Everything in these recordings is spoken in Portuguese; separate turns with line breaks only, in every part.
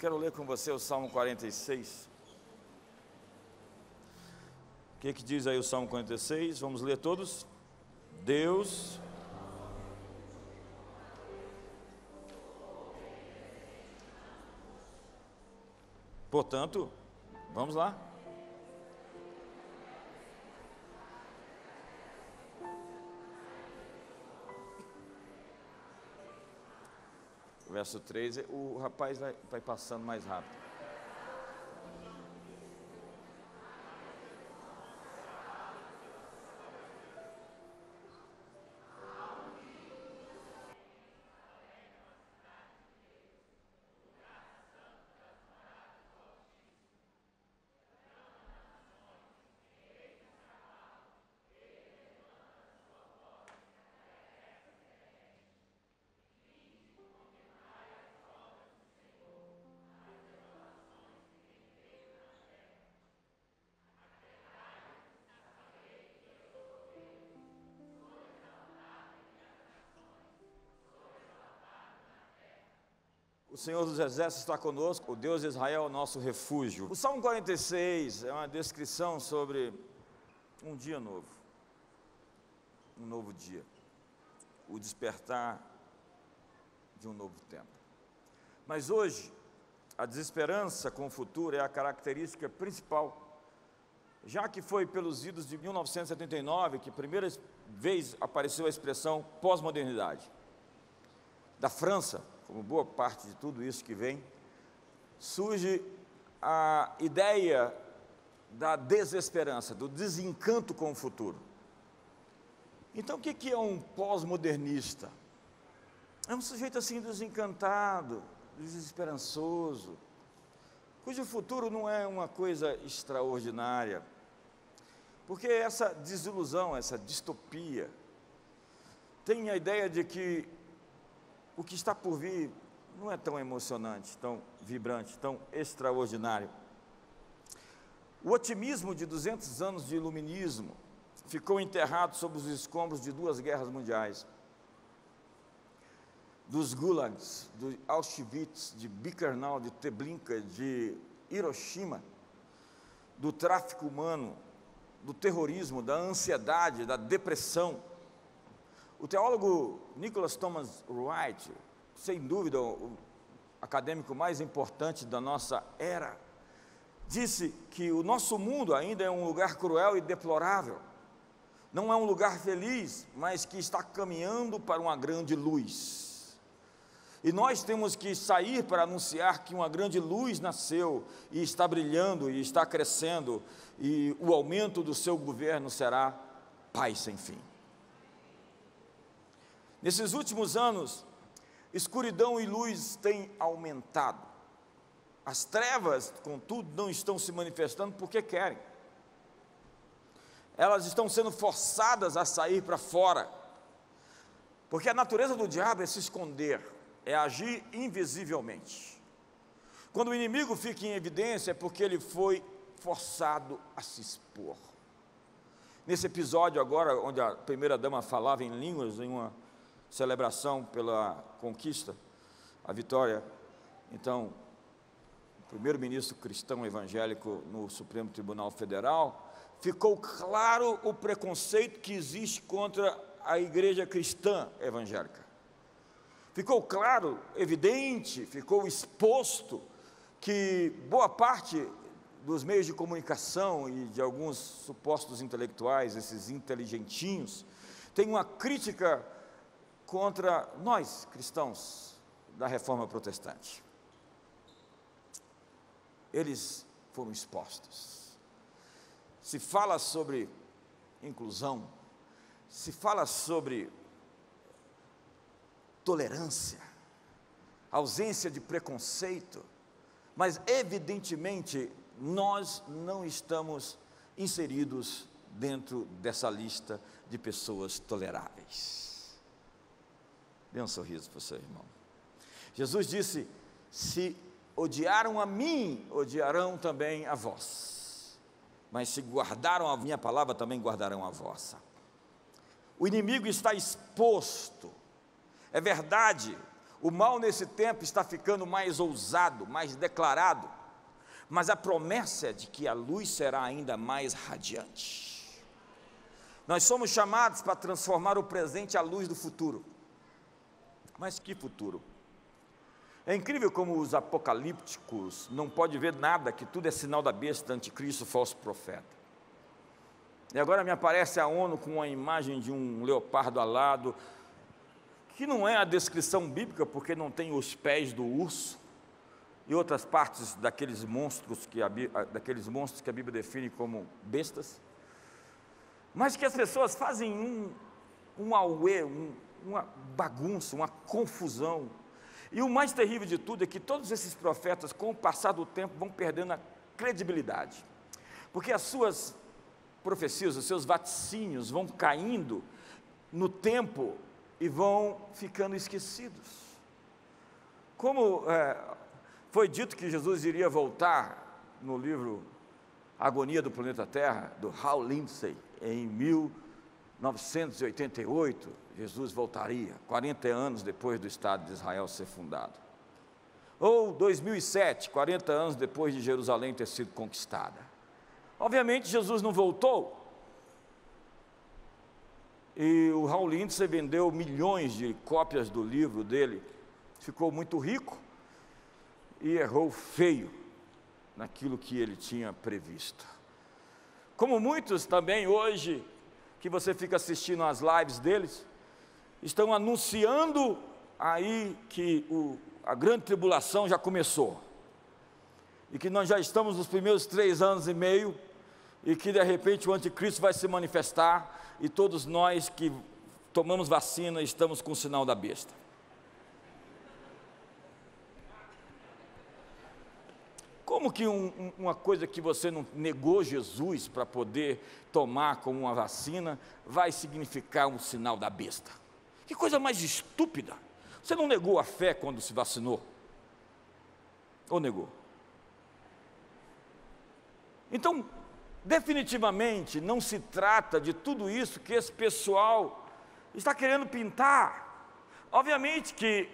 quero ler com você o Salmo 46. O que diz aí o Salmo 46? Vamos ler todos? Deus... Portanto, vamos lá. Verso 3, o rapaz vai passando mais rápido. O Senhor dos Exércitos está conosco, o Deus de Israel é o nosso refúgio. O Salmo 46 é uma descrição sobre um dia novo, um novo dia, o despertar de um novo tempo. Mas hoje, a desesperança com o futuro é a característica principal, já que foi pelos idos de 1979 que primeira vez apareceu a expressão pós-modernidade. Da França, como boa parte de tudo isso que vem, surge a ideia da desesperança, do desencanto com o futuro. Então, o que é um pós-modernista? É um sujeito assim desencantado, desesperançoso, cujo futuro não é uma coisa extraordinária, porque essa desilusão, essa distopia, tem a ideia de que o que está por vir não é tão emocionante, tão vibrante, tão extraordinário. O otimismo de 200 anos de iluminismo ficou enterrado sob os escombros de 2 guerras mundiais, dos gulags, de Auschwitz, de Birkenau, de Treblinka, de Hiroshima, do tráfico humano, do terrorismo, da ansiedade, da depressão. O teólogo Nicholas Thomas Wright, sem dúvida o acadêmico mais importante da nossa era, disse que o nosso mundo ainda é um lugar cruel e deplorável. Não é um lugar feliz, mas que está caminhando para uma grande luz. E nós temos que sair para anunciar que uma grande luz nasceu e está brilhando e está crescendo, e o aumento do seu governo será paz sem fim. Nesses últimos anos, escuridão e luz têm aumentado. As trevas, contudo, não estão se manifestando porque querem. Elas estão sendo forçadas a sair para fora, porque a natureza do diabo é se esconder, é agir invisivelmente. Quando o inimigo fica em evidência é porque ele foi forçado a se expor. Nesse episódio agora, onde a primeira-dama falava em línguas, em uma celebração pela conquista, a vitória, então, o primeiro-ministro cristão evangélico no Supremo Tribunal Federal, ficou claro o preconceito que existe contra a igreja cristã evangélica. Ficou claro, evidente, ficou exposto que boa parte dos meios de comunicação e de alguns supostos intelectuais, esses inteligentinhos, tem uma crítica contra nós, cristãos, da Reforma Protestante. Eles foram expostos. Se fala sobre inclusão, se fala sobre tolerância, ausência de preconceito, mas evidentemente nós não estamos inseridos dentro dessa lista de pessoas toleráveis. Dê um sorriso para o seu irmão. Jesus disse: se odiaram a mim, odiarão também a vós. Mas se guardaram a minha palavra, também guardarão a vossa. O inimigo está exposto. É verdade, O mal nesse tempo está ficando mais ousado, mais declarado, mas a promessa é de que a luz será ainda mais radiante. Nós somos chamados para transformar o presente à luz do futuro. Mas que futuro? É incrível como os apocalípticos não podem ver nada, que tudo é sinal da besta, anticristo, falso profeta. E agora me aparece a ONU com uma imagem de um leopardo alado, que não é a descrição bíblica, porque não tem os pés do urso, e outras partes daqueles monstros que a Bíblia define como bestas, mas que as pessoas fazem um auê, uma bagunça, uma confusão. E o mais terrível de tudo é que todos esses profetas, com o passar do tempo, vão perdendo a credibilidade, porque as suas profecias, os seus vaticínios vão caindo no tempo e vão ficando esquecidos. Como foi dito que Jesus iria voltar no livro Agonia do Planeta Terra, do Hal Lindsey, em 1988, Jesus voltaria, 40 anos depois do Estado de Israel ser fundado. Ou 2007, 40 anos depois de Jerusalém ter sido conquistada. Obviamente Jesus não voltou, e o Hal Lindsey vendeu milhões de cópias do livro dele, ficou muito rico e errou feio naquilo que ele tinha previsto. Como muitos também hoje, que você fica assistindo as lives deles, estão anunciando aí que a grande tribulação já começou, e que nós já estamos nos primeiros 3 anos e meio, e que de repente o anticristo vai se manifestar, e todos nós que tomamos vacina estamos com o sinal da besta. Como que uma coisa que você não negou Jesus para poder tomar como uma vacina, vai significar um sinal da besta? Que coisa mais estúpida! Você não negou a fé quando se vacinou? Ou negou? Então, definitivamente não se trata de tudo isso que esse pessoal está querendo pintar. Obviamente que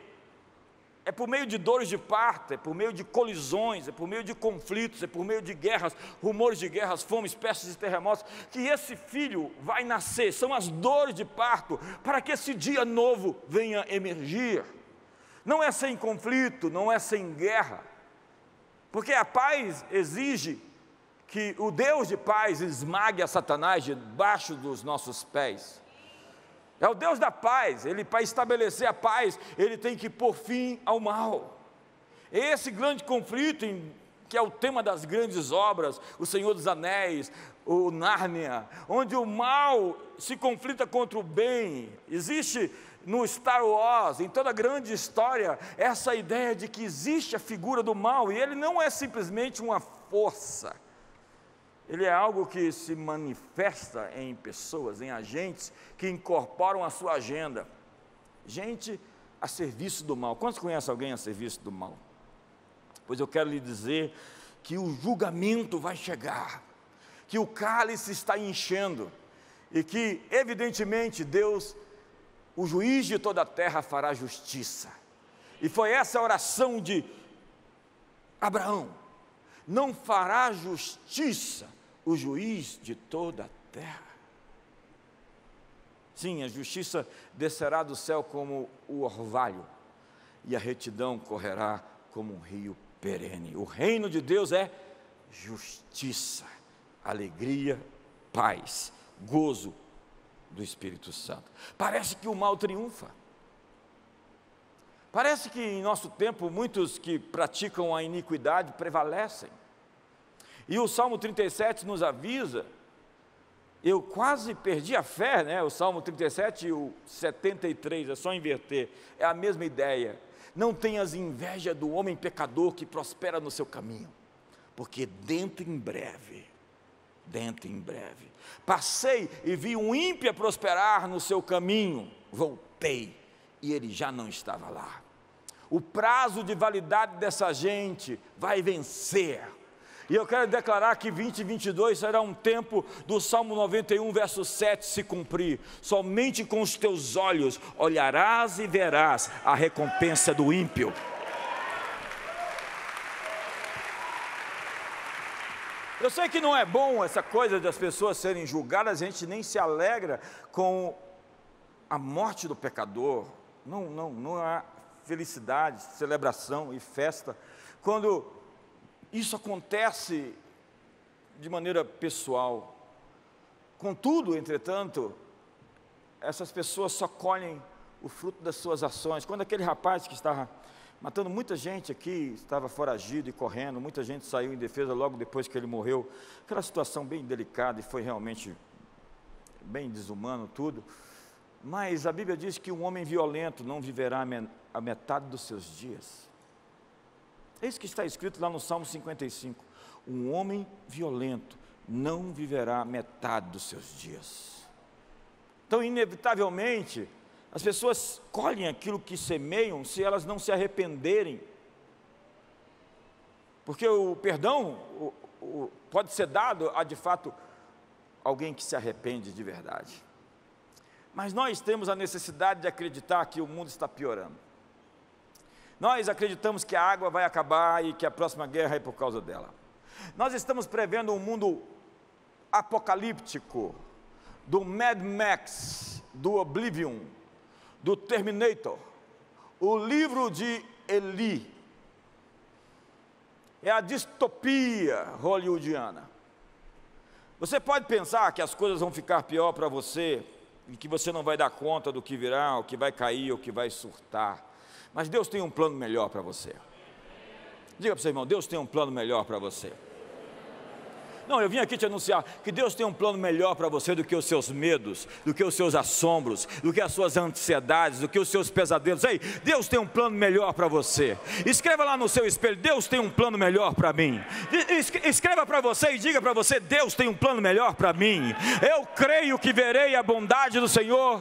é por meio de dores de parto, é por meio de colisões, é por meio de conflitos, é por meio de guerras, rumores de guerras, fome, espécies de terremotos, que esse filho vai nascer. São as dores de parto para que esse dia novo venha emergir. Não é sem conflito, não é sem guerra, porque a paz exige que o Deus de paz esmague a Satanás debaixo dos nossos pés. É o Deus da paz. Ele, para estabelecer a paz, ele tem que pôr fim ao mal. Esse grande conflito, que é o tema das grandes obras, o Senhor dos Anéis, o Nárnia, onde o mal se conflita contra o bem. Existe no Star Wars, em toda a grande história, essa ideia de que existe a figura do mal, e ele não é simplesmente uma força. Ele é algo que se manifesta em pessoas, em agentes que incorporam a sua agenda. Gente a serviço do mal. Quantos conhecem alguém a serviço do mal? Pois eu quero lhe dizer que o julgamento vai chegar, que o cálice está enchendo, e que evidentemente Deus, o juiz de toda a terra, fará justiça. E foi essa a oração de Abraão: não fará justiça o juiz de toda a terra? Sim, a justiça descerá do céu como o orvalho, e a retidão correrá como um rio perene. O reino de Deus é justiça, alegria, paz, gozo do Espírito Santo. Parece que o mal triunfa. Parece que em nosso tempo muitos que praticam a iniquidade prevalecem. E o Salmo 37 nos avisa, eu quase perdi a fé, né? O Salmo 37 e o 73, é só inverter, é a mesma ideia. Não tenhas inveja do homem pecador que prospera no seu caminho, porque dentro em breve, passei e vi um ímpio prosperar no seu caminho, voltei e ele já não estava lá. O prazo de validade dessa gente vai vencer. E eu quero declarar que 2022 será um tempo do Salmo 91, verso 7 se cumprir. Somente com os teus olhos olharás e verás a recompensa do ímpio. Eu sei que não é bom essa coisa das pessoas serem julgadas, a gente nem se alegra com a morte do pecador. Não há felicidade, celebração e festa quando isso acontece de maneira pessoal. Contudo, entretanto, essas pessoas só colhem o fruto das suas ações. Quando aquele rapaz que estava matando muita gente aqui, estava foragido e correndo, muita gente saiu em defesa logo depois que ele morreu, aquela situação bem delicada e foi realmente bem desumano tudo, mas a Bíblia diz que um homem violento não viverá a metade dos seus dias. É isso que está escrito lá no Salmo 55, um homem violento não viverá metade dos seus dias. Então, inevitavelmente, as pessoas colhem aquilo que semeiam se elas não se arrependerem. Porque o perdão pode ser dado a, de fato, alguém que se arrepende de verdade. Mas nós temos a necessidade de acreditar que o mundo está piorando. Nós acreditamos que a água vai acabar e que a próxima guerra é por causa dela. Nós estamos prevendo um mundo apocalíptico, do Mad Max, do Oblivion, do Terminator. O livro de Eli é a distopia hollywoodiana. Você pode pensar que as coisas vão ficar pior para você e que você não vai dar conta do que virá, o que vai cair, o que vai surtar. Mas Deus tem um plano melhor para você. Diga para o seu irmão, Deus tem um plano melhor para você. Não, eu vim aqui te anunciar que Deus tem um plano melhor para você do que os seus medos, do que os seus assombros, do que as suas ansiedades, do que os seus pesadelos. Ei, Deus tem um plano melhor para você. Escreva lá no seu espelho, Deus tem um plano melhor para mim. Escreva para você e diga para você, Deus tem um plano melhor para mim. Eu creio que verei a bondade do Senhor.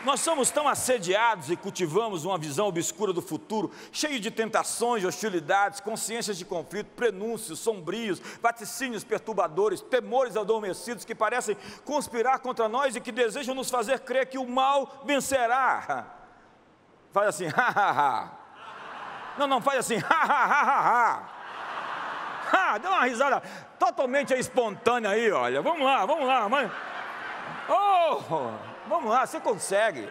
Nós somos tão assediados e cultivamos uma visão obscura do futuro, cheio de tentações, hostilidades, consciências de conflito, prenúncios sombrios, vaticínios perturbadores, temores adormecidos que parecem conspirar contra nós e que desejam nos fazer crer que o mal vencerá. Faz assim, ha, ha, ha. Não, faz assim, ha, ha, ha, ha, ha. Dá uma risada totalmente espontânea aí, olha. Vamos lá, mãe. Oh! Vamos lá, você consegue.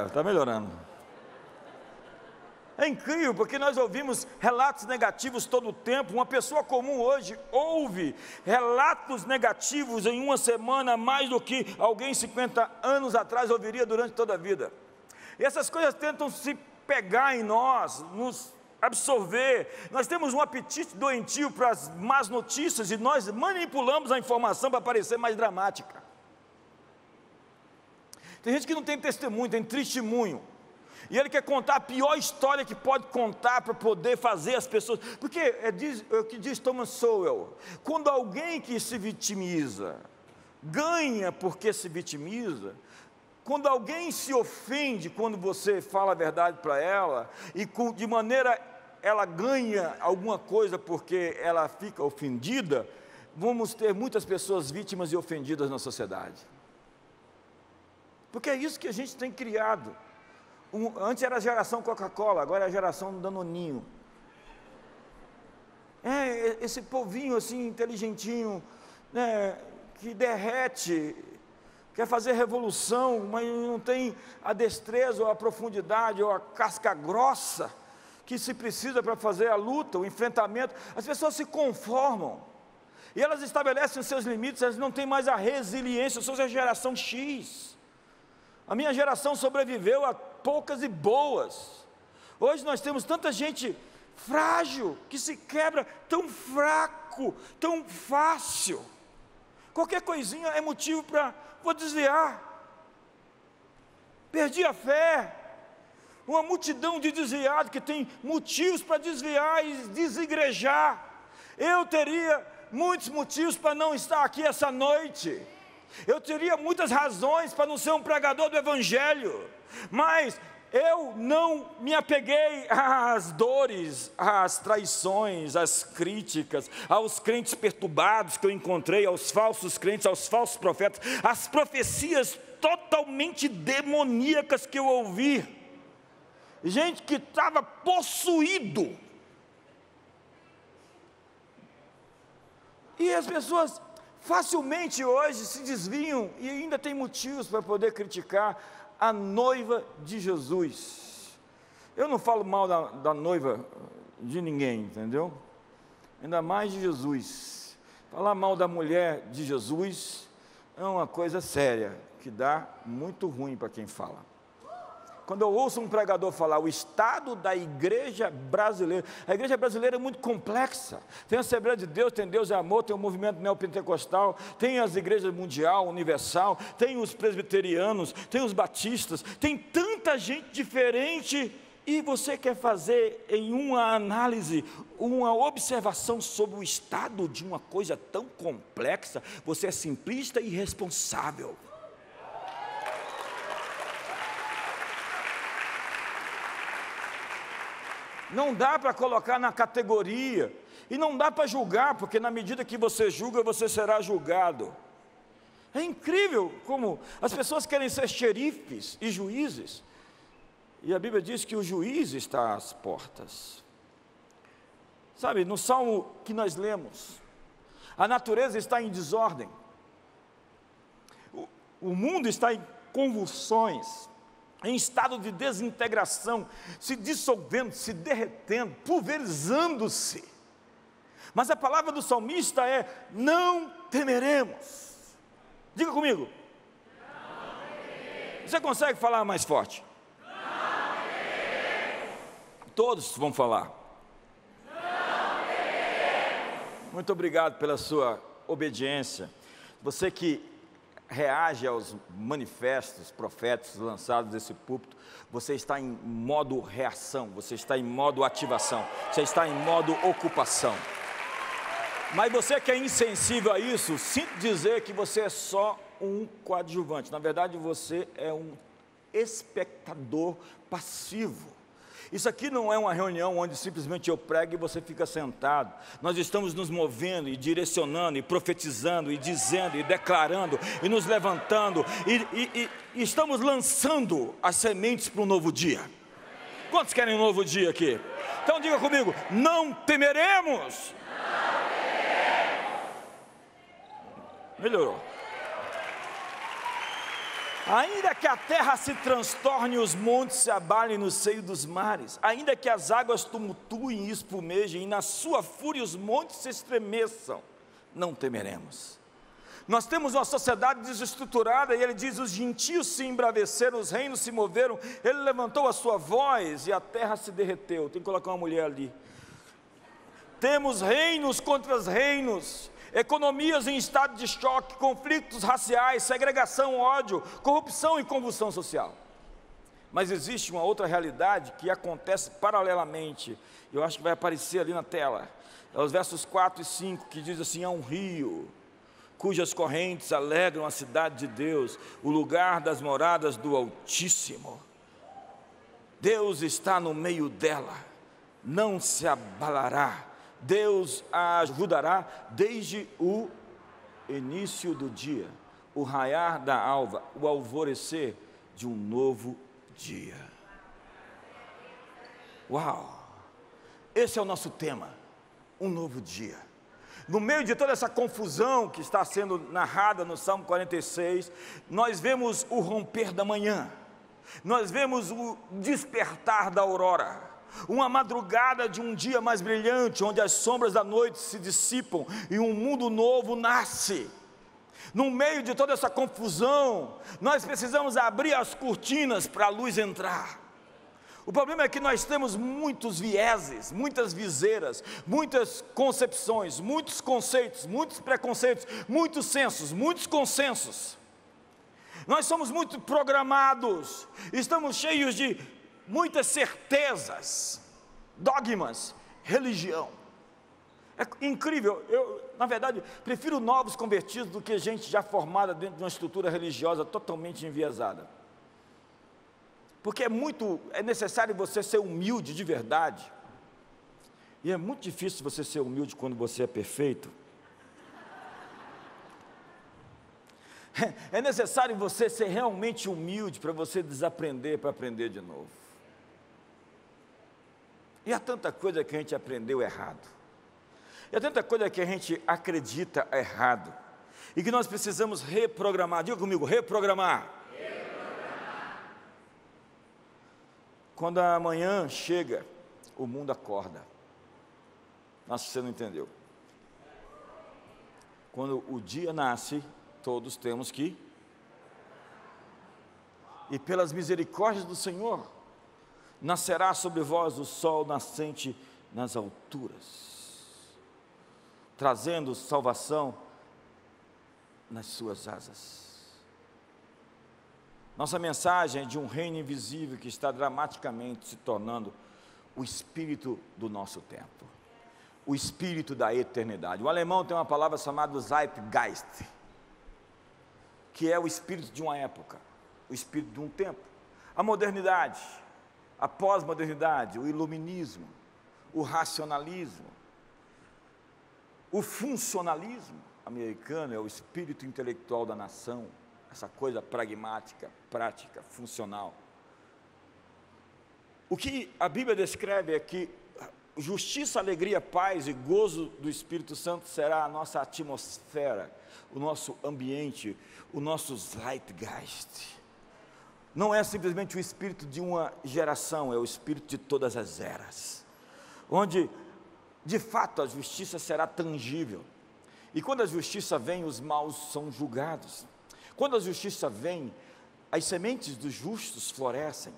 Está melhorando. É incrível, porque nós ouvimos relatos negativos todo o tempo. Uma pessoa comum hoje ouve relatos negativos em uma semana mais do que alguém 50 anos atrás ouviria durante toda a vida. E essas coisas tentam se pegar em nós, nos absorver. Nós temos um apetite doentio para as más notícias e nós manipulamos a informação para parecer mais dramática. Tem gente que não tem testemunho, tem testemunho. E ele quer contar a pior história que pode contar para poder fazer as pessoas. Porque é o que diz Thomas Sowell: quando alguém que se vitimiza ganha porque se vitimiza, quando alguém se ofende quando você fala a verdade para ela, e de maneira ela ganha alguma coisa porque ela fica ofendida, vamos ter muitas pessoas vítimas e ofendidas na sociedade. Porque é isso que a gente tem criado. Antes era a geração Coca-Cola, agora é a geração Danoninho. Esse povinho assim, inteligentinho, né, que derrete, quer fazer revolução, mas não tem a destreza, ou a profundidade, ou a casca grossa que se precisa para fazer a luta, o enfrentamento. As pessoas se conformam, e elas estabelecem os seus limites, elas não têm mais a resiliência. Eu sou a geração X, a minha geração sobreviveu a poucas e boas. Hoje nós temos tanta gente frágil, que se quebra tão fraco, tão fácil. Qualquer coisinha é motivo para, vou desviar, perdi a fé. uma multidão de desviados que tem motivos para desviar e desigrejar. Eu teria muitos motivos para não estar aqui essa noite. Eu teria muitas razões para não ser um pregador do Evangelho, mas eu não me apeguei às dores, às traições, às críticas, aos crentes perturbados que eu encontrei, aos falsos crentes, aos falsos profetas, às profecias totalmente demoníacas que eu ouvi. Gente que estava possuído. E as pessoas facilmente hoje se desviam e ainda tem motivos para poder criticar a noiva de Jesus. Eu não falo mal da noiva de ninguém, entendeu? Ainda mais de Jesus. Falar mal da mulher de Jesus é uma coisa séria, que dá muito ruim para quem fala. Quando eu ouço um pregador falar o estado da igreja brasileira, a igreja brasileira é muito complexa. Tem a Assembleia de Deus, tem Deus é Amor, tem o movimento neopentecostal, tem as igrejas mundial, universal, tem os presbiterianos, tem os batistas, tem tanta gente diferente, e você quer fazer em uma análise, uma observação sobre o estado de uma coisa tão complexa, você é simplista e irresponsável. Não dá para colocar na categoria, e não dá para julgar, porque na medida que você julga, você será julgado. É incrível como as pessoas querem ser xerifes e juízes, e a Bíblia diz que o juiz está às portas. Sabe, no salmo que nós lemos, a natureza está em desordem, o mundo está em convulsões, em estado de desintegração, se dissolvendo, se derretendo, pulverizando-se. Mas a palavra do salmista é: não temeremos. Diga comigo. Não temeremos. Você consegue falar mais forte? Não temeremos. Todos vão falar. Não temeremos. Muito obrigado pela sua obediência. Você que reage aos manifestos proféticos lançados desse púlpito, você está em modo reação, você está em modo ativação, você está em modo ocupação. Mas você que é insensível a isso, sinto dizer que você é só um coadjuvante. Na verdade, você é um espectador passivo. Isso aqui não é uma reunião onde simplesmente eu prego e você fica sentado. Nós estamos nos movendo e direcionando e profetizando e dizendo e declarando e nos levantando e estamos lançando as sementes para um novo dia. Quantos querem um novo dia aqui? Então diga comigo: não temeremos. Não temeremos. Melhorou. Ainda que a terra se transtorne e os montes se abalem no seio dos mares, ainda que as águas tumultuem e espumejem, e na sua fúria os montes se estremeçam, não temeremos. Nós temos uma sociedade desestruturada, e ele diz: os gentios se embraveceram, os reinos se moveram, ele levantou a sua voz e a terra se derreteu. Tem que colocar uma mulher ali. Temos reinos contra os reinos, economias em estado de choque, conflitos raciais, segregação, ódio, corrupção e convulsão social. Mas existe uma outra realidade que acontece paralelamente, eu acho que vai aparecer ali na tela, é os versos 4 e 5, que diz assim: há um rio, cujas correntes alegram a cidade de Deus, o lugar das moradas do Altíssimo. Deus está no meio dela, não se abalará. Deus a ajudará desde o início do dia, o raiar da alva, o alvorecer de um novo dia. Uau! Esse é o nosso tema, um novo dia. No meio de toda essa confusão que está sendo narrada no Salmo 46, nós vemos o romper da manhã, nós vemos o despertar da aurora, uma madrugada de um dia mais brilhante, onde as sombras da noite se dissipam e um mundo novo nasce. No meio de toda essa confusão, nós precisamos abrir as cortinas para a luz entrar. O problema é que nós temos muitos vieses, muitas viseiras, muitas concepções, muitos conceitos, muitos preconceitos, muitos sensos, muitos consensos. Nós somos muito programados, estamos cheios de muitas certezas, dogmas, religião. É incrível, eu, na verdade, prefiro novos convertidos do que gente já formada dentro de uma estrutura religiosa totalmente enviesada. Porque é necessário você ser humilde de verdade. E é muito difícil você ser humilde quando você é perfeito. É necessário você ser realmente humilde para você desaprender, para aprender de novo. E há tanta coisa que a gente aprendeu errado. E há tanta coisa que a gente acredita errado. E que nós precisamos reprogramar. Diga comigo, reprogramar. Quando a manhã chega, o mundo acorda. Acho que você não entendeu. Quando o dia nasce, todos temos que. E pelas misericórdias do Senhor, nascerá sobre vós o sol nascente nas alturas, trazendo salvação nas suas asas. Nossa mensagem é de um reino invisível que está dramaticamente se tornando o espírito do nosso tempo, o espírito da eternidade. O alemão tem uma palavra chamada Zeitgeist, que é o espírito de uma época, o espírito de um tempo. A modernidade, a pós-modernidade, o iluminismo, o racionalismo, o funcionalismo americano é o espírito intelectual da nação, essa coisa pragmática, prática, funcional. O que a Bíblia descreve é que justiça, alegria, paz e gozo do Espírito Santo será a nossa atmosfera, o nosso ambiente, o nosso Zeitgeist. Não é simplesmente o espírito de uma geração, é o espírito de todas as eras, onde de fato a justiça será tangível. E quando a justiça vem, os maus são julgados. Quando a justiça vem, as sementes dos justos florescem.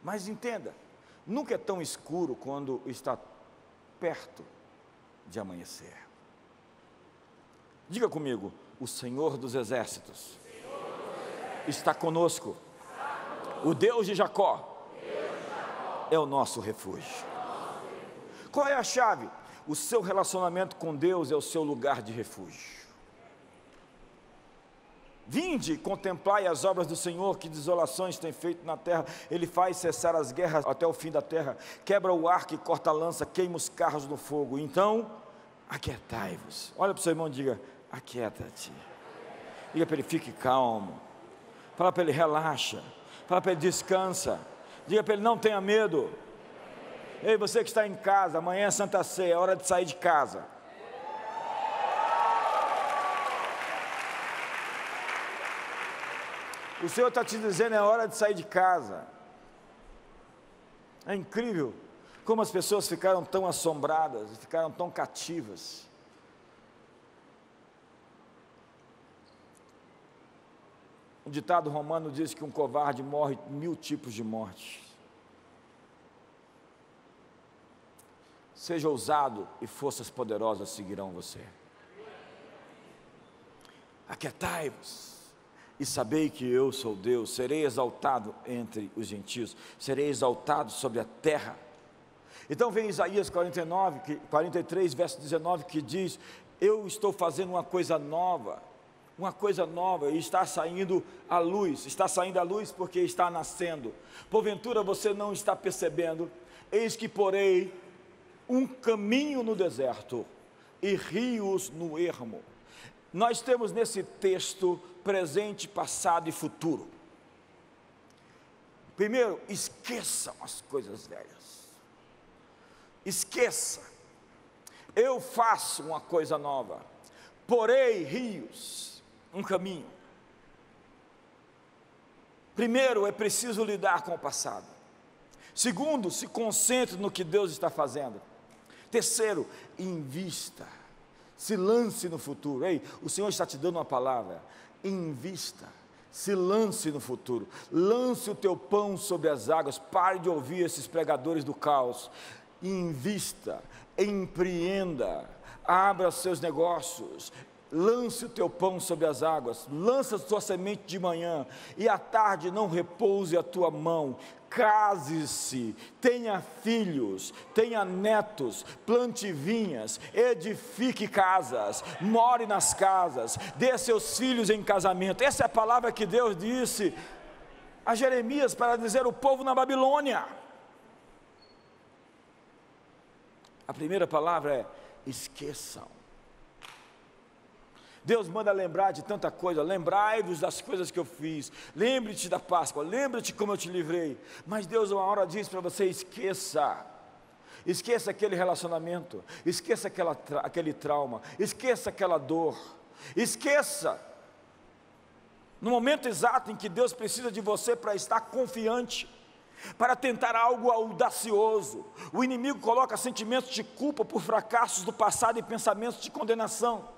Mas entenda, nunca é tão escuro quando está perto de amanhecer. Diga comigo, o Senhor dos Exércitos está conosco. O Deus de Jacó é o nosso refúgio. Qual é a chave? O seu relacionamento com Deus é o seu lugar de refúgio. Vinde, contemplai as obras do Senhor, que desolações tem feito na terra. Ele faz cessar as guerras até o fim da terra, quebra o arco e corta a lança, queima os carros no fogo. Então, aquietai-vos. Olha para o seu irmão e diga, aquieta-te. Diga para ele, fique calmo. Fala para ele, relaxa. Fala para ele, descansa. Diga para ele, não tenha medo. Ei, você que está em casa, amanhã é Santa Ceia, é hora de sair de casa. O Senhor está te dizendo, é hora de sair de casa. É incrível como as pessoas ficaram tão assombradas, ficaram tão cativas. Um ditado romano diz que um covarde morre 1000 tipos de morte. Seja ousado e forças poderosas seguirão você. Aquietai-vos e sabei que eu sou Deus, serei exaltado entre os gentios, serei exaltado sobre a terra. Então vem Isaías 43, verso 19, que diz, eu estou fazendo uma coisa nova, e está saindo à luz porque está nascendo. Porventura você não está percebendo? Eis que porei um caminho no deserto e rios no ermo. Nós temos nesse texto presente, passado e futuro. Primeiro, esqueçam as coisas velhas. Esqueça. Eu faço uma coisa nova. Porei rios, um caminho. Primeiro, é preciso lidar com o passado. Segundo, se concentre no que Deus está fazendo. Terceiro, invista. Se lance no futuro. Ei, o Senhor está te dando uma palavra. Invista. Se lance no futuro. Lance o teu pão sobre as águas. Pare de ouvir esses pregadores do caos. Invista. Empreenda. Abra seus negócios. Lance o teu pão sobre as águas. Lança a tua semente de manhã. E à tarde não repouse a tua mão. case-se, tenha filhos, tenha netos, plante vinhas, edifique casas, more nas casas, dê seus filhos em casamento. Essa é a palavra que Deus disse a Jeremias para dizer o povo na Babilônia. A primeira palavra é: esqueçam. Deus manda lembrar de tanta coisa. Lembrai-vos das coisas que eu fiz, lembre-te da Páscoa, lembre-te como eu te livrei. Mas Deus uma hora diz para você: esqueça aquele relacionamento, esqueça aquele trauma, esqueça aquela dor, esqueça, no momento exato em que Deus precisa de você para estar confiante, para tentar algo audacioso. O inimigo coloca sentimentos de culpa por fracassos do passado e pensamentos de condenação.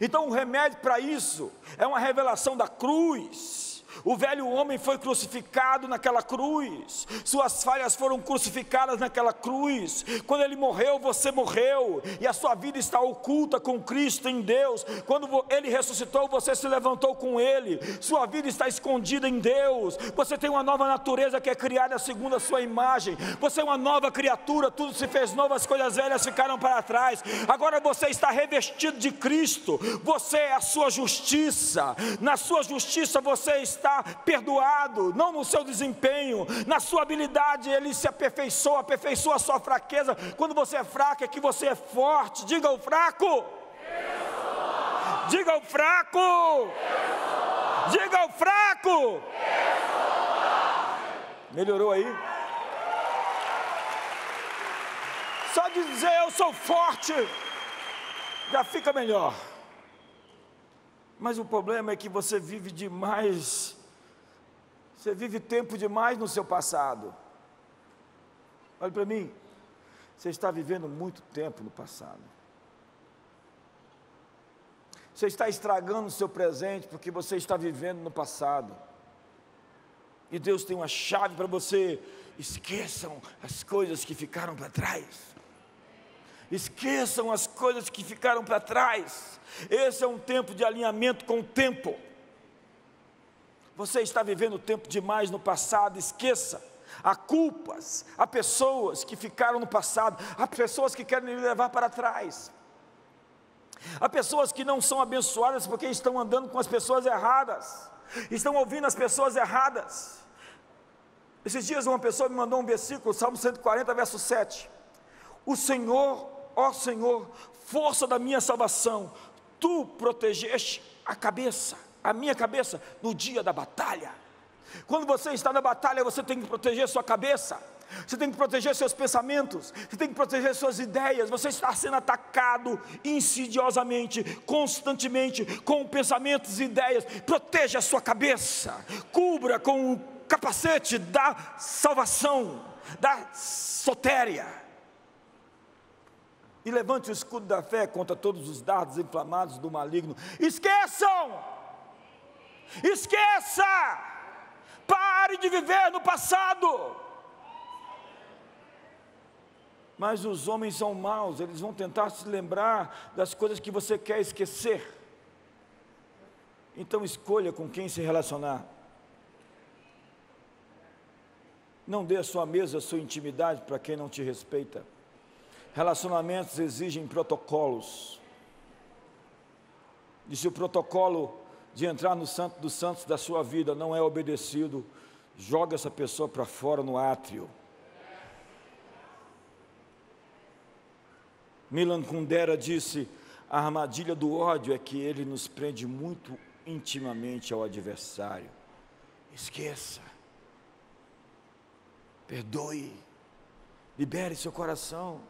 Então o remédio para isso é uma revelação da cruz. O velho homem foi crucificado naquela cruz, suas falhas foram crucificadas naquela cruz. Quando ele morreu, você morreu, e a sua vida está oculta com Cristo em Deus. Quando ele ressuscitou, você se levantou com ele, sua vida está escondida em Deus. Você tem uma nova natureza que é criada segundo a sua imagem, você é uma nova criatura, tudo se fez novo, as coisas velhas ficaram para trás. Agora você está revestido de Cristo, você é a sua justiça. Na sua justiça você está perdoado, não no seu desempenho, na sua habilidade. Ele se aperfeiçoa a sua fraqueza. Quando você é fraco é que você é forte. Diga ao fraco: diga ao fraco, diga ao fraco. Melhorou aí? Só de dizer eu sou forte já fica melhor. Mas o problema é que você vive demais, você vive tempo demais no seu passado. Olha para mim, você está vivendo muito tempo no passado. Você está estragando o seu presente porque você está vivendo no passado. E Deus tem uma chave para você: esqueçam as coisas que ficaram para trás. Esqueçam as coisas que ficaram para trás. Esse é um tempo de alinhamento com o tempo. Você está vivendo tempo demais no passado. Esqueça. Há culpas, há pessoas que ficaram no passado, há pessoas que querem lhe levar para trás, há pessoas que não são abençoadas porque estão andando com as pessoas erradas, estão ouvindo as pessoas erradas. Esses dias uma pessoa me mandou um versículo, Salmo 140, verso 7. O Senhor, ó Senhor, força da minha salvação, Tu protegeste a minha cabeça no dia da batalha. Quando você está na batalha, você tem que proteger sua cabeça, você tem que proteger seus pensamentos, você tem que proteger suas ideias. Você está sendo atacado insidiosamente, constantemente, com pensamentos e ideias. Proteja a sua cabeça, cubra com o capacete da salvação, da sotéria. E levante o escudo da fé contra todos os dardos inflamados do maligno. Esqueçam! Esqueça! Pare de viver no passado. Mas os homens são maus, eles vão tentar se lembrar das coisas que você quer esquecer. Então escolha com quem se relacionar. Não dê a sua mesa, a sua intimidade para quem não te respeita. Relacionamentos exigem protocolos. E se o protocolo de entrar no Santo dos Santos da sua vida não é obedecido, joga essa pessoa para fora no átrio. Milan Kundera disse: a armadilha do ódio é que ele nos prende muito intimamente ao adversário. Esqueça, perdoe, libere seu coração.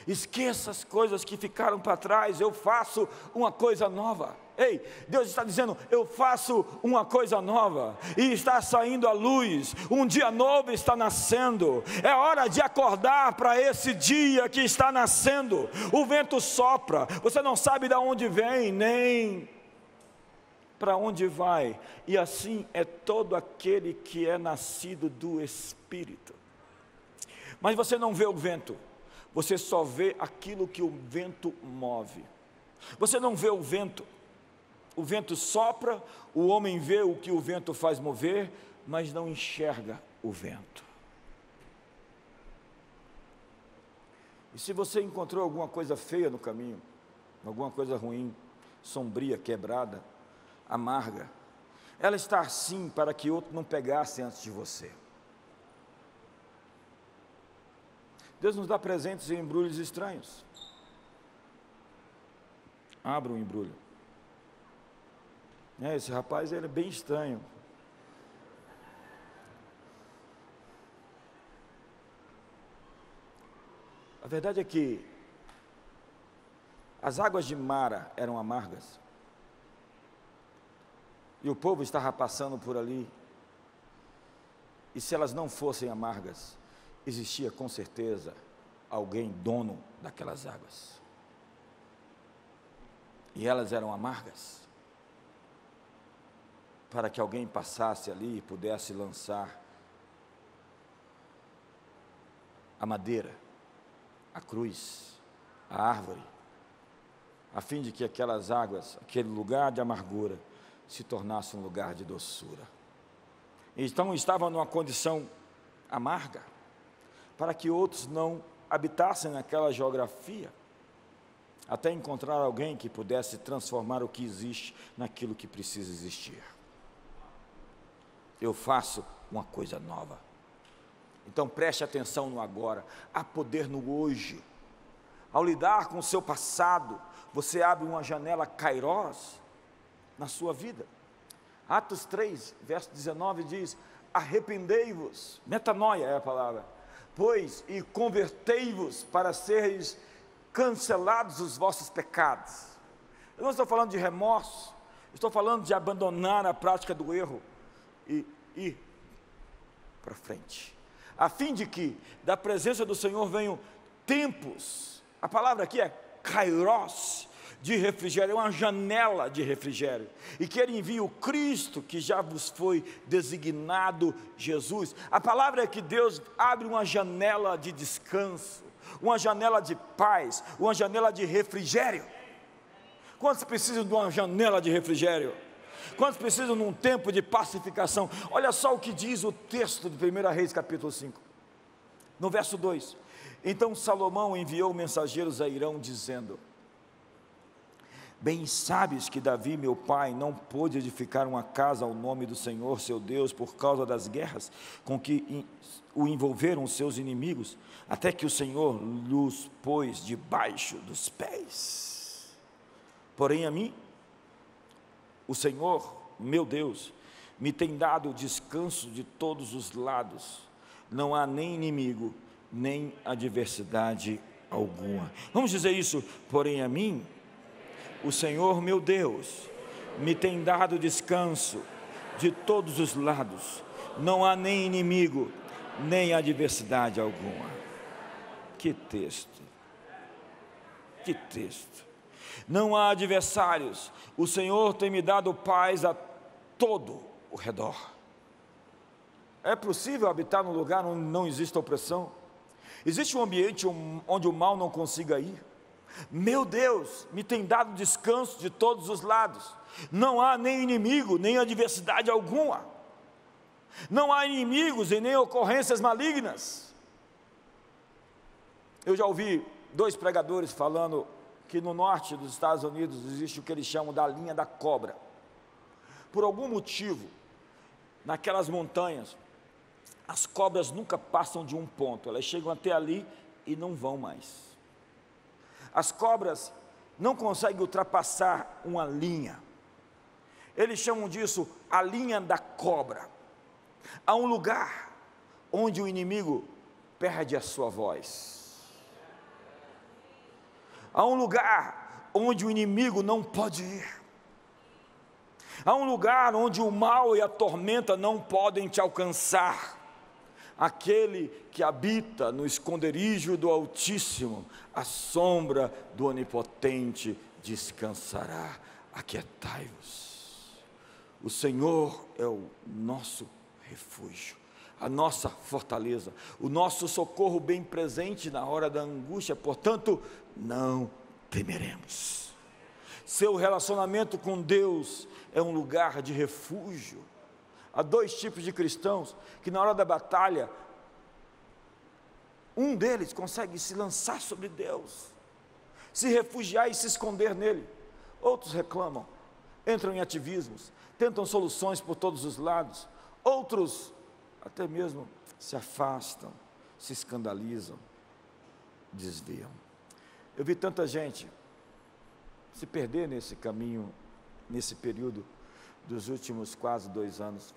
Esqueça as coisas que ficaram para trás. Eu faço uma coisa nova. Ei, Deus está dizendo: eu faço uma coisa nova, e está saindo a luz, um dia novo está nascendo. É hora de acordar para esse dia que está nascendo. O vento sopra, você não sabe de onde vem, nem para onde vai, e assim é todo aquele que é nascido do Espírito. Mas você não vê o vento, você só vê aquilo que o vento move. Você não vê o vento sopra, o homem vê o que o vento faz mover, mas não enxerga o vento. E se você encontrou alguma coisa feia no caminho, alguma coisa ruim, sombria, quebrada, amarga, ela está assim para que outro não pegasse antes de você. Deus nos dá presentes em embrulhos estranhos. Abra um embrulho. Esse rapaz, ele é bem estranho. A verdade é que as águas de Mara eram amargas. E o povo estava passando por ali. E se elas não fossem amargas, existia com certeza alguém dono daquelas águas. E elas eram amargas, para que alguém passasse ali e pudesse lançar a madeira, a cruz, a árvore, a fim de que aquelas águas, aquele lugar de amargura, se tornasse um lugar de doçura. Então estavam numa condição amarga, para que outros não habitassem naquela geografia, até encontrar alguém que pudesse transformar o que existe naquilo que precisa existir. Eu faço uma coisa nova. Então preste atenção no agora. Há poder no hoje. Ao lidar com o seu passado, você abre uma janela Kairos na sua vida. Atos 3, verso 19 diz: arrependei-vos, metanoia é a palavra, pois e convertei-vos para seres cancelados os vossos pecados. Eu não estou falando de remorso, estou falando de abandonar a prática do erro e ir para frente, a fim de que da presença do Senhor venham tempos. A palavra aqui é Kairos, de refrigério, é uma janela de refrigério, e que Ele envie o Cristo que já vos foi designado, Jesus. A palavra é que Deus abre uma janela de descanso, uma janela de paz, uma janela de refrigério. Quantos precisam de uma janela de refrigério? Quantos precisam de um tempo de pacificação? Olha só o que diz o texto de 1 Reis capítulo 5, no verso 2. Então Salomão enviou mensageiros a Hirão dizendo: bem sabes que Davi meu pai não pôde edificar uma casa ao nome do Senhor seu Deus por causa das guerras com que o envolveram os seus inimigos, até que o Senhor lhes pôs debaixo dos pés. Porém a mim, o Senhor meu Deus me tem dado descanso de todos os lados, não há nem inimigo, nem adversidade alguma. Vamos dizer isso: porém a mim, o Senhor meu Deus me tem dado descanso de todos os lados, não há nem inimigo, nem adversidade alguma. Que texto, que texto. Não há adversários, o Senhor tem me dado paz a todo o redor. É possível habitar num lugar onde não existe opressão? Existe um ambiente onde o mal não consiga ir? Meu Deus me tem dado descanso de todos os lados, não há nem inimigo, nem adversidade alguma, não há inimigos e nem ocorrências malignas. Eu já ouvi 2 pregadores falando que no norte dos Estados Unidos existe o que eles chamam da linha da cobra. Por algum motivo, naquelas montanhas, as cobras nunca passam de um ponto, elas chegam até ali e não vão mais. As cobras não conseguem ultrapassar uma linha. Eles chamam disso a linha da cobra. Há um lugar onde o inimigo perde a sua voz. Há um lugar onde o inimigo não pode ir. Há um lugar onde o mal e a tormenta não podem te alcançar. Aquele que habita no esconderijo do Altíssimo, a sombra do Onipotente descansará. Aquietai-vos. O Senhor é o nosso refúgio, a nossa fortaleza, o nosso socorro bem presente na hora da angústia, portanto, não temeremos. Seu relacionamento com Deus é um lugar de refúgio. Há dois tipos de cristãos que na hora da batalha, um deles consegue se lançar sobre Deus, se refugiar e se esconder nele. Outros reclamam, entram em ativismos, tentam soluções por todos os lados. Outros até mesmo se afastam, se escandalizam, desviam. Eu vi tanta gente se perder nesse caminho, nesse período dos últimos quase 2 anos.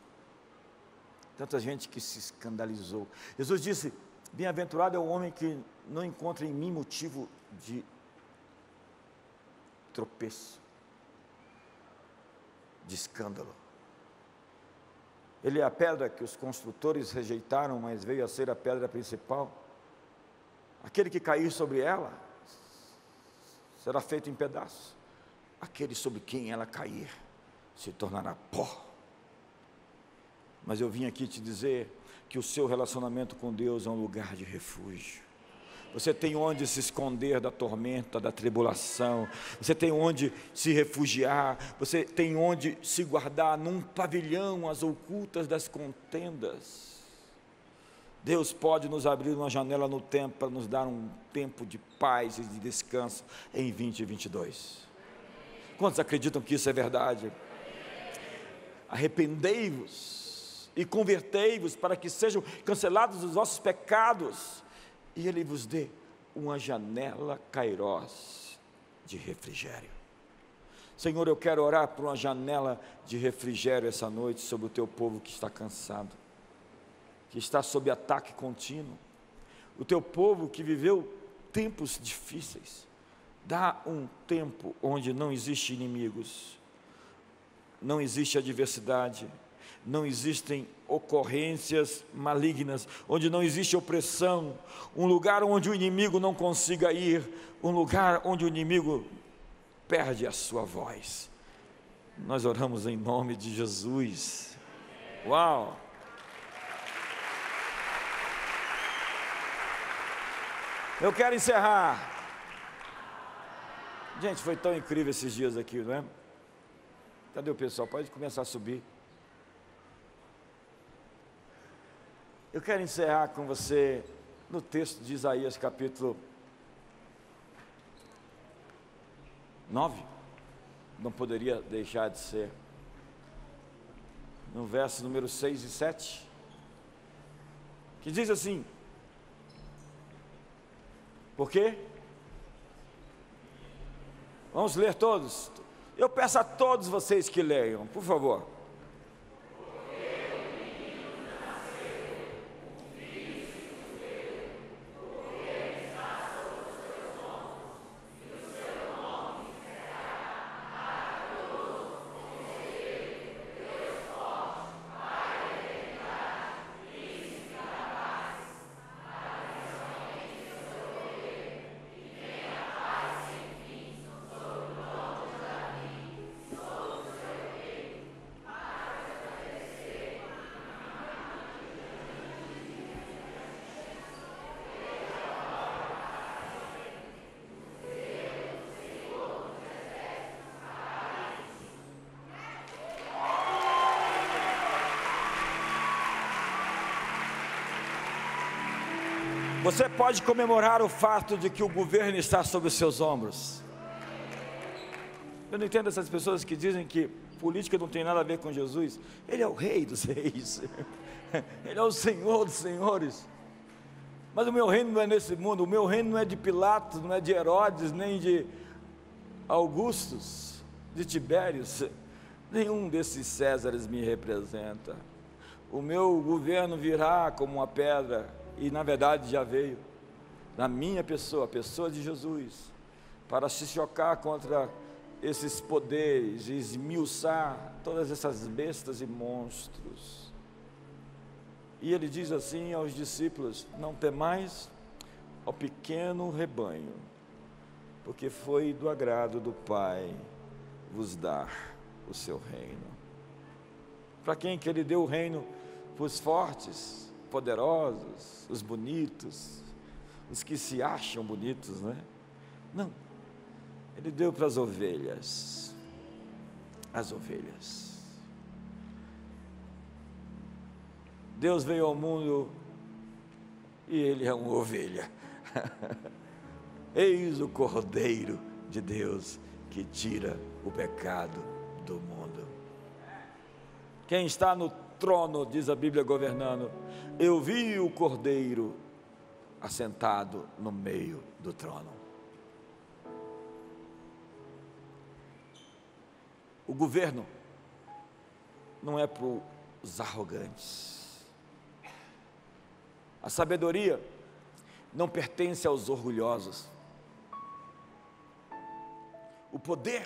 Tanta gente que se escandalizou. Jesus disse: bem-aventurado é o homem que não encontra em mim motivo de tropeço, de escândalo. Ele é a pedra que os construtores rejeitaram, mas veio a ser a pedra principal. Aquele que cair sobre ela será feito em pedaços. Aquele sobre quem ela cair se tornará pó. Mas eu vim aqui te dizer que o seu relacionamento com Deus é um lugar de refúgio. Você tem onde se esconder da tormenta, da tribulação. Você tem onde se refugiar. Você tem onde se guardar num pavilhão às ocultas das contendas. Deus pode nos abrir uma janela no tempo para nos dar um tempo de paz e de descanso em 2022. Quantos acreditam que isso é verdade? Arrependei-vos e convertei-vos para que sejam cancelados os vossos pecados e Ele vos dê uma janela kairós de refrigério. Senhor, eu quero orar por uma janela de refrigério essa noite sobre o teu povo que está cansado, que está sob ataque contínuo, o teu povo que viveu tempos difíceis. Dá um tempo onde não existe inimigos, não existe adversidade, não existem ocorrências malignas, onde não existe opressão, um lugar onde o inimigo não consiga ir, um lugar onde o inimigo perde a sua voz. Nós oramos em nome de Jesus. Uau! Eu quero encerrar. Gente, foi tão incrível esses dias aqui, não é? Cadê o pessoal? Pode começar a subir. Eu quero encerrar com você no texto de Isaías capítulo 9. Não poderia deixar de ser. No verso número 6 e 7. Que diz assim: por quê? Vamos ler todos. Eu peço a todos vocês que leiam, por favor. Você pode comemorar o fato de que o governo está sobre os seus ombros. Eu não entendo essas pessoas que dizem que política não tem nada a ver com Jesus. Ele é o rei dos reis, Ele é o Senhor dos senhores. Mas o meu reino não é nesse mundo, o meu reino não é de Pilatos, não é de Herodes, nem de Augustos, de Tibérios. Nenhum desses Césares me representa. O meu governo virá como uma pedra, e na verdade já veio, na minha pessoa, a pessoa de Jesus, para se chocar contra esses poderes, e esmiuçar todas essas bestas e monstros. E ele diz assim aos discípulos: não temais ao pequeno rebanho, porque foi do agrado do Pai vos dar o seu reino. Para quem que ele deu o reino? Para os fortes, poderosos, os bonitos, os que se acham bonitos, né? Não, ele deu para as ovelhas. Deus veio ao mundo e Ele é uma ovelha. Eis o Cordeiro de Deus que tira o pecado do mundo. Quem está no trono, diz a Bíblia, governando, eu vi o Cordeiro assentado no meio do trono. O governo não é para os arrogantes. A sabedoria não pertence aos orgulhosos. O poder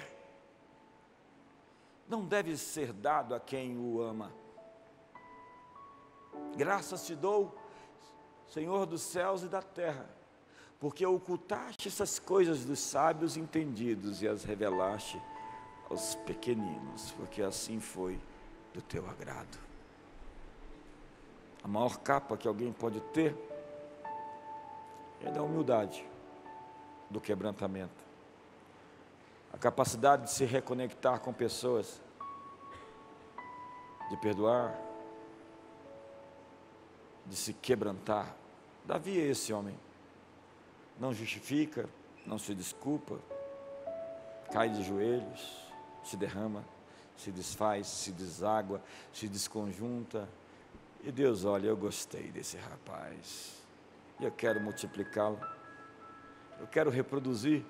não deve ser dado a quem o ama. Graças te dou, Senhor dos céus e da terra, porque ocultaste essas coisas dos sábios entendidos e as revelaste aos pequeninos, porque assim foi do teu agrado. A maior capa que alguém pode ter é da humildade, do quebrantamento, a capacidade de se reconectar com pessoas, de perdoar, de se quebrantar. Davi é esse homem, não justifica, não se desculpa, cai de joelhos, se derrama, se desfaz, se deságua, se desconjunta, e Deus olha, eu gostei desse rapaz, e eu quero multiplicá-lo, eu quero reproduzir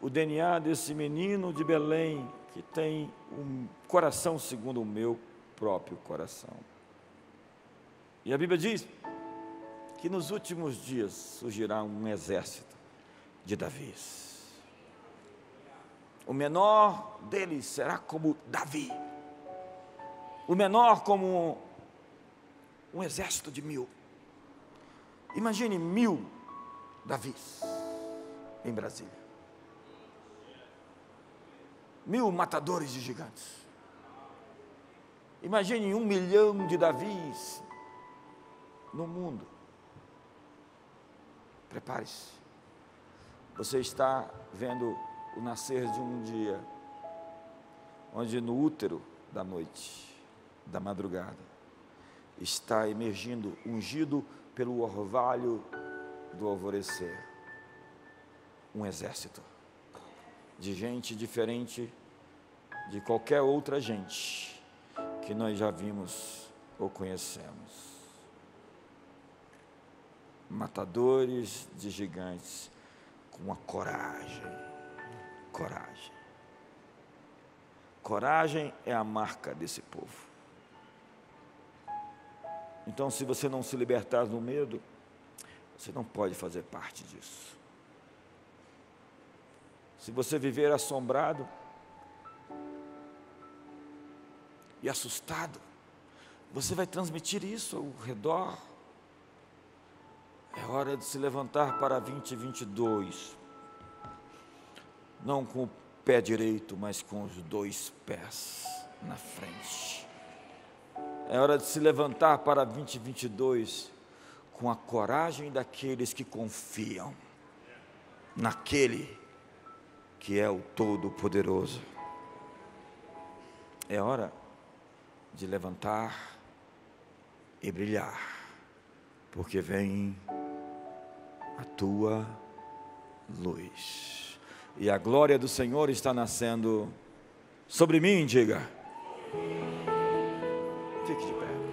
o DNA desse menino de Belém, que tem um coração segundo o meu próprio coração. E a Bíblia diz que nos últimos dias surgirá um exército de Davis. O menor deles será como Davi, o menor como um exército de 1000. Imagine 1000 Davis em Brasília, 1000 matadores de gigantes. Imagine 1 milhão de Davis no mundo. Prepare-se, você está vendo o nascer de um dia, onde no útero da noite, da madrugada, está emergindo, ungido pelo orvalho do alvorecer, um exército de gente diferente de qualquer outra gente que nós já vimos ou conhecemos. Matadores de gigantes com uma coragem. Coragem é a marca desse povo. Então, se você não se libertar do medo, você não pode fazer parte disso. Se você viver assombrado e assustado, você vai transmitir isso ao redor. É hora de se levantar para 2022, não com o pé direito, mas com os 2 pés na frente. É hora de se levantar para 2022 com a coragem daqueles que confiam naquele que é o Todo-Poderoso. É hora de levantar e brilhar, porque vem a tua luz, e a glória do Senhor está nascendo sobre mim. Diga, fique de pé.